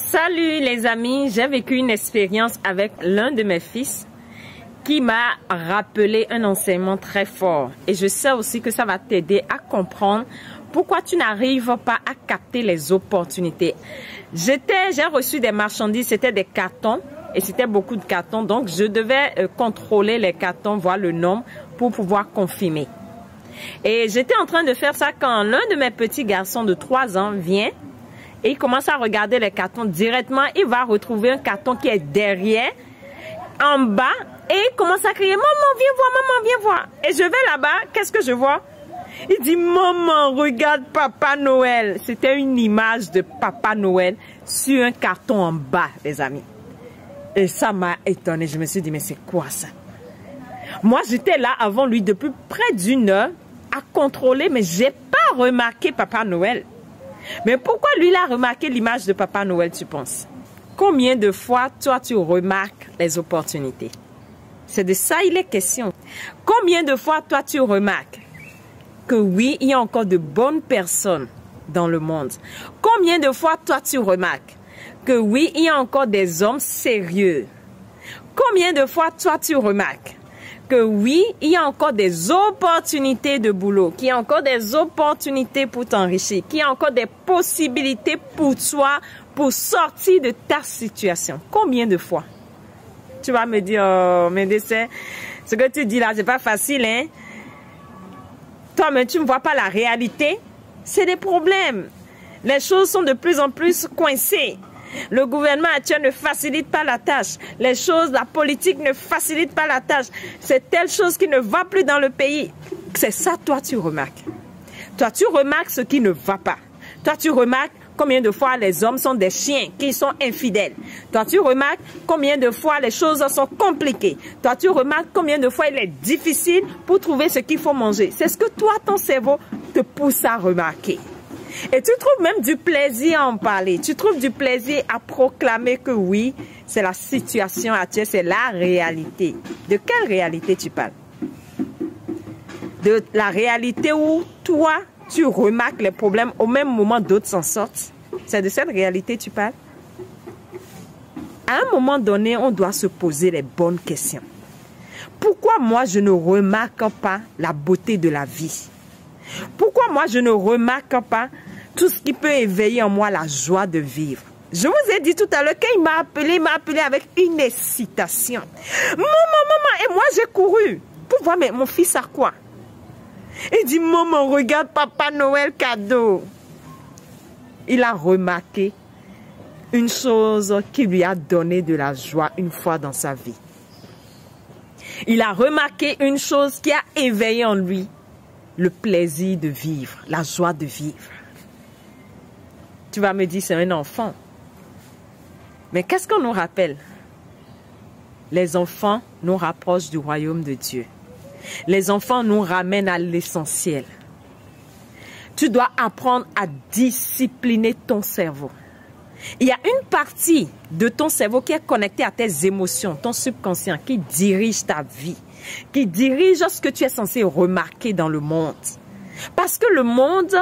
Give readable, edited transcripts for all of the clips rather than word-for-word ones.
Salut les amis, j'ai vécu une expérience avec l'un de mes fils qui m'a rappelé un enseignement très fort. Et je sais aussi que ça va t'aider à comprendre pourquoi tu n'arrives pas à capter les opportunités. J'ai reçu des marchandises, c'était des cartons et c'était beaucoup de cartons. Donc je devais contrôler les cartons, voir le nombre pour pouvoir confirmer. Et j'étais en train de faire ça quand l'un de mes petits garçons de 3 ans vient. Et il commence à regarder les cartons directement. Il va retrouver un carton qui est derrière, en bas. Et il commence à crier, maman, viens voir, maman, viens voir. Et je vais là-bas, qu'est-ce que je vois? Il dit, maman, regarde Papa Noël. C'était une image de Papa Noël sur un carton en bas, les amis. Et ça m'a étonné. Je me suis dit, mais c'est quoi ça? Moi, j'étais là avant lui depuis près d'1 heure à contrôler, mais j'ai pas remarqué Papa Noël. Mais pourquoi lui, il a remarqué l'image de Papa Noël, tu penses? Combien de fois, toi, tu remarques les opportunités? C'est de ça il est question. Combien de fois, toi, tu remarques que oui, il y a encore de bonnes personnes dans le monde? Combien de fois, toi, tu remarques que oui, il y a encore des hommes sérieux? Combien de fois, toi, tu remarques que oui, il y a encore des opportunités de boulot, qu'il y a encore des opportunités pour t'enrichir, qu'il y a encore des possibilités pour toi, pour sortir de ta situation? Combien de fois? Tu vas me dire, oh, mais ce que tu dis là, c'est pas facile, hein? Toi, mais tu ne vois pas la réalité? C'est des problèmes. Les choses sont de plus en plus coincées. Le gouvernement actuel ne facilite pas la tâche. Les choses, la politique ne facilite pas la tâche. C'est telle chose qui ne va plus dans le pays. C'est ça, toi, tu remarques. Toi, tu remarques ce qui ne va pas. Toi, tu remarques combien de fois les hommes sont des chiens, qui sont infidèles. Toi, tu remarques combien de fois les choses sont compliquées. Toi, tu remarques combien de fois il est difficile pour trouver ce qu'il faut manger. C'est ce que toi, ton cerveau te pousse à remarquer. Et tu trouves même du plaisir à en parler. Tu trouves du plaisir à proclamer que oui, c'est la situation actuelle, c'est la réalité. De quelle réalité tu parles? De la réalité où toi, tu remarques les problèmes au même moment d'autres s'en sortent? C'est de cette réalité que tu parles? À un moment donné, on doit se poser les bonnes questions. Pourquoi moi, je ne remarque pas la beauté de la vie? Pourquoi moi, je ne remarque pas tout ce qui peut éveiller en moi la joie de vivre? Je vous ai dit tout à l'heure, quand il m'a appelé avec une excitation. Maman, maman, et moi j'ai couru pour voir, mais mon fils a quoi? Il dit, maman, regarde Papa Noël cadeau. Il a remarqué une chose qui lui a donné de la joie une fois dans sa vie. Il a remarqué une chose qui a éveillé en lui le plaisir de vivre, la joie de vivre. Tu vas me dire, c'est un enfant. Mais qu'est-ce qu'on nous rappelle? Les enfants nous rapprochent du royaume de Dieu. Les enfants nous ramènent à l'essentiel. Tu dois apprendre à discipliner ton cerveau. Il y a une partie de ton cerveau qui est connectée à tes émotions, ton subconscient, qui dirige ta vie, qui dirige ce que tu es censé remarquer dans le monde. Parce que le monde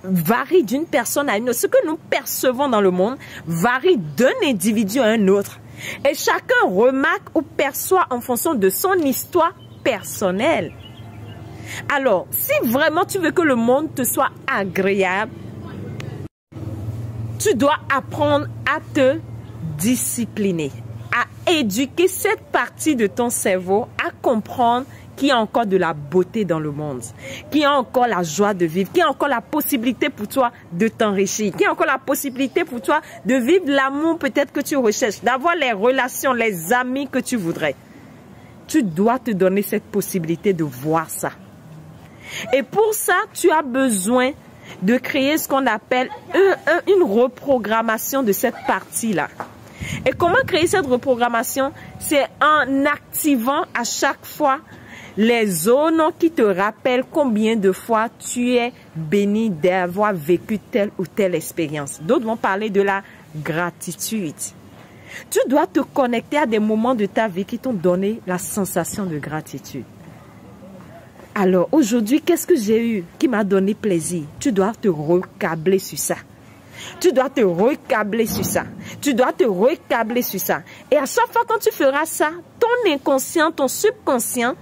varie d'une personne à une autre. Ce que nous percevons dans le monde varie d'un individu à un autre. Et chacun remarque ou perçoit en fonction de son histoire personnelle. Alors, si vraiment tu veux que le monde te soit agréable, tu dois apprendre à te discipliner, à éduquer cette partie de ton cerveau, à comprendre qu'il y a encore de la beauté dans le monde, qu'il y a encore la joie de vivre, qu'il y a encore la possibilité pour toi de t'enrichir, qu'il y a encore la possibilité pour toi de vivre l'amour peut-être que tu recherches, d'avoir les relations, les amis que tu voudrais. Tu dois te donner cette possibilité de voir ça. Et pour ça, tu as besoin de créer ce qu'on appelle une reprogrammation de cette partie-là. Et comment créer cette reprogrammation? C'est en activant à chaque fois les zones qui te rappellent combien de fois tu es béni d'avoir vécu telle ou telle expérience. D'autres vont parler de la gratitude. Tu dois te connecter à des moments de ta vie qui t'ont donné la sensation de gratitude. Alors aujourd'hui, qu'est-ce que j'ai eu qui m'a donné plaisir? Tu dois te recabler sur ça. Tu dois te recabler sur ça. Tu dois te recabler sur ça. Et à chaque fois quand tu feras ça, ton inconscient, ton subconscient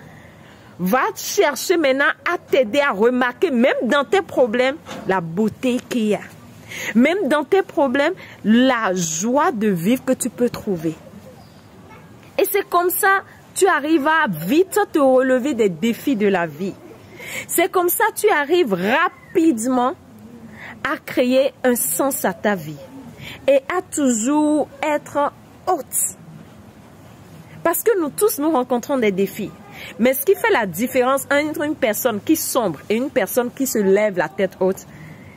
va chercher maintenant à t'aider à remarquer, même dans tes problèmes, la beauté qu'il y a. Même dans tes problèmes, la joie de vivre que tu peux trouver. Et c'est comme ça, tu arrives à vite te relever des défis de la vie. C'est comme ça, tu arrives rapidement à créer un sens à ta vie. Et à toujours être haute. Parce que nous tous, nous rencontrons des défis. Mais ce qui fait la différence entre une personne qui sombre et une personne qui se lève la tête haute,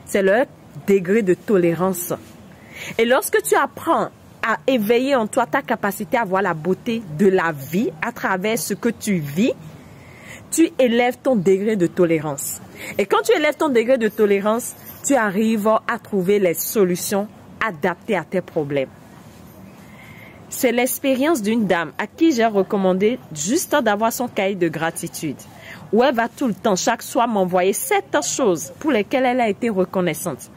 c'est leur degré de tolérance. Et lorsque tu apprends à éveiller en toi ta capacité à voir la beauté de la vie à travers ce que tu vis, tu élèves ton degré de tolérance. Et quand tu élèves ton degré de tolérance, tu arrives à trouver les solutions adaptées à tes problèmes. C'est l'expérience d'une dame à qui j'ai recommandé juste d'avoir son cahier de gratitude, où elle va tout le temps, chaque soir, m'envoyer 7 choses pour lesquelles elle a été reconnaissante.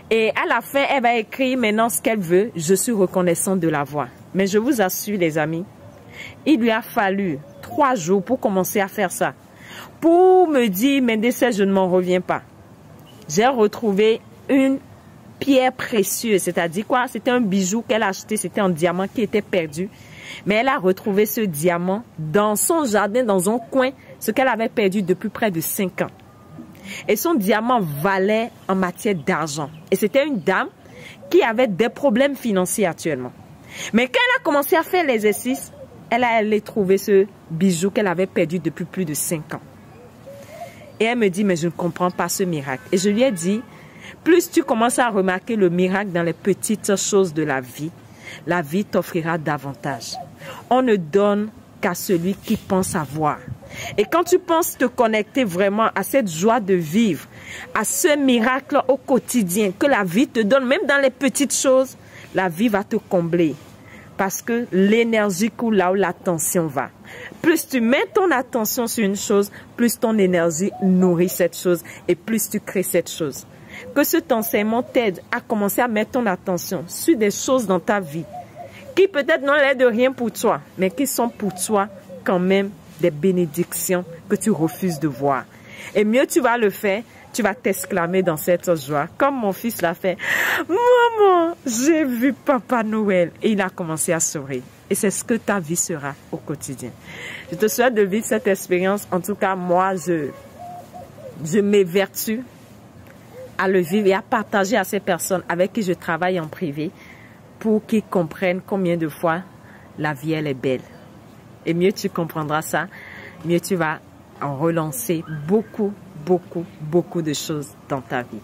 Et à la fin, elle va écrire maintenant ce qu'elle veut. Je suis reconnaissante de la voir. Mais je vous assure, les amis, il lui a fallu 3 jours pour commencer à faire ça. Pour me dire, mais Ndessé, je ne m'en reviens pas. J'ai retrouvé une pierre précieuse, c'est-à-dire quoi? C'était un bijou qu'elle a acheté, c'était un diamant qui était perdu. Mais elle a retrouvé ce diamant dans son jardin, dans un coin, ce qu'elle avait perdu depuis près de 5 ans. Et son diamant valait en matière d'argent. Et c'était une dame qui avait des problèmes financiers actuellement. Mais quand elle a commencé à faire l'exercice, elle a allé trouver ce bijou qu'elle avait perdu depuis plus de 5 ans. Et elle me dit, mais je ne comprends pas ce miracle. Et je lui ai dit, plus tu commences à remarquer le miracle dans les petites choses de la vie t'offrira davantage. On ne donne qu'à celui qui pense avoir. Et quand tu penses te connecter vraiment à cette joie de vivre, à ce miracle au quotidien que la vie te donne, même dans les petites choses, la vie va te combler. Parce que l'énergie coule là où l'attention va. Plus tu mets ton attention sur une chose, plus ton énergie nourrit cette chose et plus tu crées cette chose. Que cet enseignement t'aide à commencer à mettre ton attention sur des choses dans ta vie qui peut-être n'ont l'air de rien pour toi, mais qui sont pour toi quand même des bénédictions que tu refuses de voir. Et mieux tu vas le faire, tu vas t'exclamer dans cette joie, comme mon fils l'a fait. Maman, j'ai vu Papa Noël. Et il a commencé à sourire. Et c'est ce que ta vie sera au quotidien. Je te souhaite de vivre cette expérience. En tout cas, moi, je m'évertue à le vivre et à partager à ces personnes avec qui je travaille en privé pour qu'ils comprennent combien de fois la vie, elle est belle. Et mieux tu comprendras ça, mieux tu vas en relancer beaucoup de choses dans ta vie.